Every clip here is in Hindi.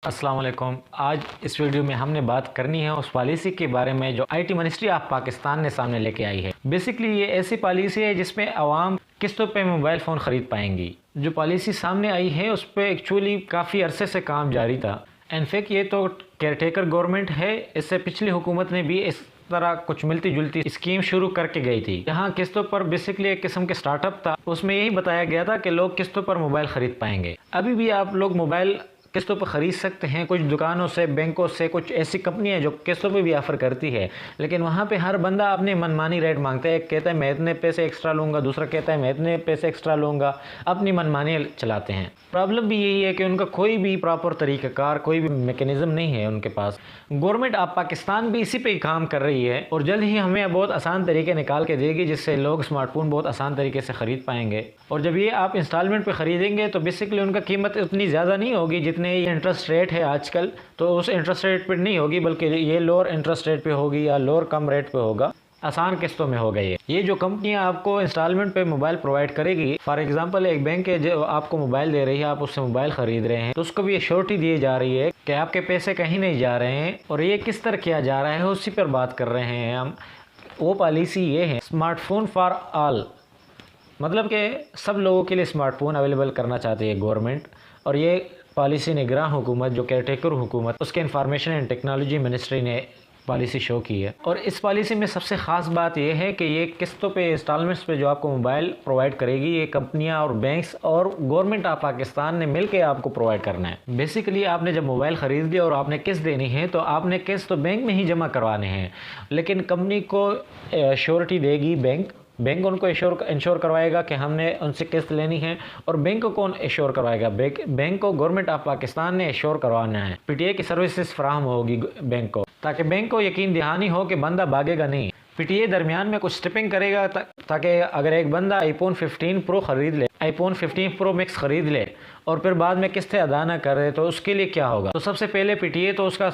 अस्सलाम वालेकुम। आज इस वीडियो में हमने बात करनी है उस पॉलिसी के बारे में जो आईटी मिनिस्ट्री ऑफ पाकिस्तान ने सामने लेके आई है। बेसिकली ये ऐसी पॉलिसी है जिसमें आवाम किस्तों पे मोबाइल फ़ोन ख़रीद पाएंगी। जो पॉलिसी सामने आई है उस पर एक्चुअली काफ़ी अरसे से काम जारी था। इनफैक्ट ये तो केयरटेकर गवर्नमेंट है, इससे पिछली हुकूमत ने भी इस तरह कुछ मिलती जुलती स्कीम शुरू करके गई थी। यहाँ किस्तों पर बेसिकली एक किस्म के स्टार्टअप था, उसमें यही बताया गया था कि लोग किस्तों पर मोबाइल ख़रीद पाएंगे। अभी भी आप लोग मोबाइल किस्तों पर ख़रीद सकते हैं, कुछ दुकानों से, बैंकों से, कुछ ऐसी कंपनियां जो किस्तों पे भी ऑफ़र करती है, लेकिन वहाँ पे हर बंदा अपने मनमानी रेट मांगता है। एक कहता है मैं इतने पैसे एक्स्ट्रा लूँगा, दूसरा कहता है मैं इतने पैसे एक्स्ट्रा लूँगा, अपनी मनमानी चलाते हैं। प्रॉब्लम भी यही है कि उनका कोई भी प्रॉपर तरीक़ाकार, कोई भी मैकेनिज़्म नहीं है उनके पास। गवर्नमेंट ऑफ पाकिस्तान भी इसी पे ही काम कर रही है और जल्द ही हमें बहुत आसान तरीके निकाल के देगी जिससे लोग स्मार्टफोन बहुत आसान तरीके से ख़रीद पाएंगे। और जब ये आप इंस्टॉलमेंट पे ख़रीदेंगे तो बेसिकली उनका कीमत उतनी ज़्यादा नहीं होगी जितने ये इंटरेस्ट रेट है आजकल, तो उस इंटरेस्ट रेट पर नहीं होगी, बल्कि ये लोअर इंटरेस्ट रेट पे होगी या लोअर कम रेट पे होगा, आसान किस्तों में हो गई है। ये जो कंपनियां आपको इंस्टॉलमेंट पे मोबाइल प्रोवाइड करेगी, फॉर एग्जांपल एक बैंक है जो आपको मोबाइल दे रही है, आप उससे मोबाइल ख़रीद रहे हैं, तो उसको भी ये श्योरिटी दी जा रही है कि आपके पैसे कहीं नहीं जा रहे हैं। और ये किस तरह किया जा रहा है उसी पर बात कर रहे हैं हम। वो पॉलिसी ये है स्मार्टफोन फॉर ऑल, मतलब कि सब लोगों के लिए स्मार्टफोन अवेलेबल करना चाहती है गवर्नमेंट। और ये पॉलिसी निगरान हुकूमत जो केयरटेकर हुकूमत, उसके इंफॉर्मेशन एंड टेक्नोलॉजी मिनिस्ट्री ने पॉलिसी शो की है। और इस पॉलिसी में सबसे ख़ास बात यह है कि ये किस्तों पे, इंस्टॉलमेंट्स पे जो आपको मोबाइल प्रोवाइड करेगी, ये कंपनियां और बैंक्स और गवर्नमेंट ऑफ पाकिस्तान ने मिलकर आपको प्रोवाइड करना है। बेसिकली आपने जब मोबाइल ख़रीद लिया और आपने किस्त देनी है तो आपने किस्त तो बैंक में ही जमा करवाने हैं, लेकिन कंपनी को श्योरिटी देगी बैंक उनको इंश्योर करवाएगा कि हमने उनसे किस्त लेनी है। और बैंक को कौन इंश्योर करवाएगा? बैंक को गवर्नमेंट ऑफ पाकिस्तान ने इंश्योर करवाना है। पीटीए की सर्विसेज फराहम होगी बैंक को, ताकि बैंक को यकीन दहानी हो कि बंदा भागेगा नहीं। पीटीए दरमियान में कुछ स्टिपिंग करेगा ताकि अगर एक बंदा आईफोन 15 प्रो ख़रीद ले, आईफोन 15 प्रो मैक्स ख़रीद ले और फिर बाद में किस्तें अदा ना करे तो उसके लिए क्या होगा? तो सबसे पहले पीटीए तो उसका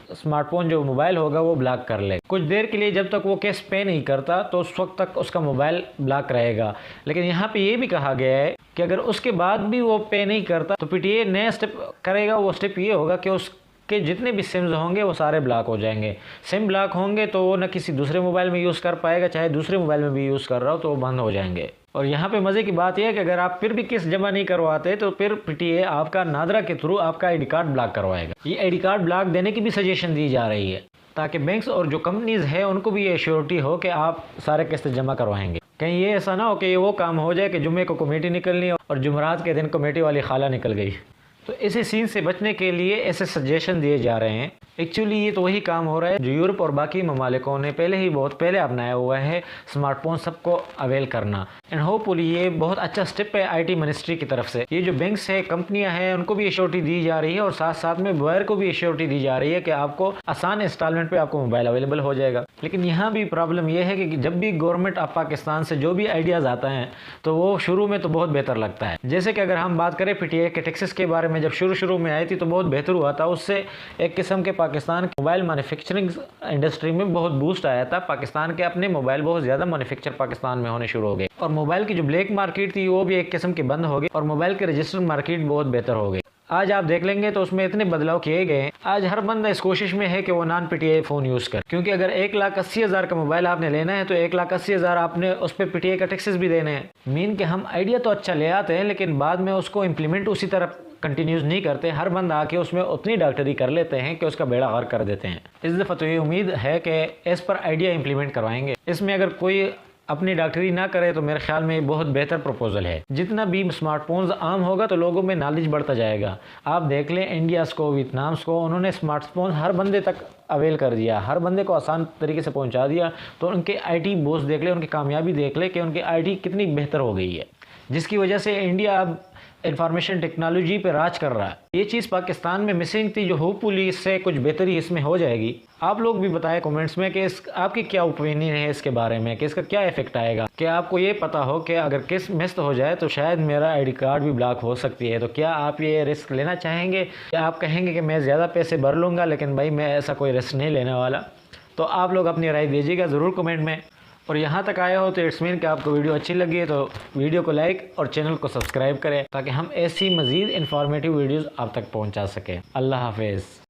स्मार्टफोन जो मोबाइल होगा वो ब्लॉक कर ले कुछ देर के लिए, जब तक वो केस पे नहीं करता तो उस वक्त तक उसका मोबाइल ब्लॉक रहेगा। लेकिन यहाँ पे ये भी कहा गया है कि अगर उसके बाद भी वो पे नहीं करता तो पीटीए नया स्टेप करेगा। वो स्टेप ये होगा कि उसके जितने भी सिम्स होंगे वो सारे ब्लॉक हो जाएंगे। सिम ब्लॉक होंगे तो वो न किसी दूसरे मोबाइल में यूज़ कर पाएगा, चाहे दूसरे मोबाइल में भी यूज़ कर रहा हो तो वो बंद हो जाएंगे। और यहाँ पे मज़े की बात यह है कि अगर आप फिर भी किस्त जमा नहीं करवाते तो फिर पीटीए आपका नादरा के थ्रू आपका आईडी कार्ड ब्लॉक करवाएगा। ये आईडी कार्ड ब्लॉक देने की भी सजेशन दी जा रही है ताकि बैंक्स और जो कंपनीज है उनको भी ये श्योरिटी हो कि आप सारे किस्त जमा करवाएंगे। कहीं ये ऐसा ना हो कि ये वो काम हो जाए कि जुम्मे को कमेटी निकलनी और जुमरात के दिन कमेटी वाली खाला निकल गई। तो इसी सीन से बचने के लिए ऐसे सजेशन दिए जा रहे हैं। एक्चुअली ये तो वही काम हो रहा है जो यूरोप और बाकी ममालिकों ने पहले ही बहुत पहले अपनाया हुआ है, स्मार्टफोन सबको अवेल करना। एंड होपफुली ये बहुत अच्छा स्टेप है आईटी मिनिस्ट्री की तरफ से। ये जो बैंक्स है, कंपनियां हैं, उनको भी एश्योरिटी दी जा रही है और साथ साथ में बायर को भी एश्योरिटी दी जा रही है कि आपको आसान इंस्टॉलमेंट पे आपको मोबाइल अवेलेबल हो जाएगा। लेकिन यहाँ भी प्रॉब्लम यह है कि जब भी गवर्नमेंट ऑफ पाकिस्तान से जो भी आइडियाज़ आता है तो वो शुरू में तो बहुत बेहतर लगता है। जैसे कि अगर हम बात करें पीटीए के टैक्सेस के बारे में, जब शुरू में आई थी तो बहुत बेहतर हुआ था। उससे एक किस्म के पाकिस्तान के मोबाइल मैन्युफैक्चरिंग इंडस्ट्री में बहुत बूस्ट आया था। पाकिस्तान के अपने मोबाइल बहुत ज़्यादा मैन्युफैक्चर पाकिस्तान में होने शुरू हो गए और मोबाइल की जो ब्लैक मार्केट थी वो भी एक किस्म की बंद हो गई और मोबाइल की रजिस्टर्ड मार्केट बहुत बेहतर हो गई। आज आप देख लेंगे तो उसमें इतने बदलाव किए गए हैं। आज हर बंदा इस कोशिश में है कि वो नॉन पीटीए फ़ोन यूज़ करे, क्योंकि अगर 1,80,000 का मोबाइल आपने लेना है तो 1,80,000 आपने उस पर पीटीए का टैक्सेस भी देने हैं। मीन कि हम आइडिया तो अच्छा ले आते हैं लेकिन बाद में उसको इम्प्लीमेंट उसी तरह कंटिन्यूज नहीं करते। हर बंदा आके उसमें उतनी डॉक्टरी कर लेते हैं कि उसका बेड़ा गर्क कर देते हैं। इस दफ़ा तो ये उम्मीद है कि इस पर आइडिया इम्प्लीमेंट करवाएंगे। इसमें अगर कोई अपनी डॉक्टरी ना करे तो मेरे ख्याल में बहुत बेहतर प्रपोजल है। जितना भी स्मार्टफोन्स आम होगा तो लोगों में नॉलेज बढ़ता जाएगा। आप देख लें इंडियाज़ को, वियतनाम्स को, उन्होंने स्मार्टफोन हर बंदे तक अवेल कर दिया, हर बंदे को आसान तरीके से पहुंचा दिया। तो उनके आईटी बोस देख ले, उनकी कामयाबी देख ले कि उनकी आईटी कितनी बेहतर हो गई है, जिसकी वजह से इंडिया अब इंफॉर्मेशन टेक्नोलॉजी पे राज कर रहा है। ये चीज़ पाकिस्तान में मिसिंग थी, जो होपफुली इससे कुछ बेहतरी इसमें हो जाएगी। आप लोग भी बताएं कमेंट्स में कि आपकी क्या ओपिनियन है इसके बारे में, कि इसका क्या इफेक्ट आएगा। क्या आपको ये पता हो कि अगर किस मिस हो जाए तो शायद मेरा आईडी कार्ड भी ब्लॉक हो सकती है, तो क्या आप ये रिस्क लेना चाहेंगे या आप कहेंगे कि मैं ज़्यादा पैसे भर लूँगा लेकिन भाई मैं ऐसा कोई रिस्क नहीं लेने वाला? तो आप लोग अपनी राय दीजिएगा ज़रूर कमेंट में। और यहाँ तक आए हो तो इट्स मीन कि आपको वीडियो अच्छी लगी है तो वीडियो को लाइक और चैनल को सब्सक्राइब करें ताकि हम ऐसी मज़ीद इंफॉर्मेटिव वीडियोज़ आप तक पहुँचा सकें। अल्लाह हाफिज़।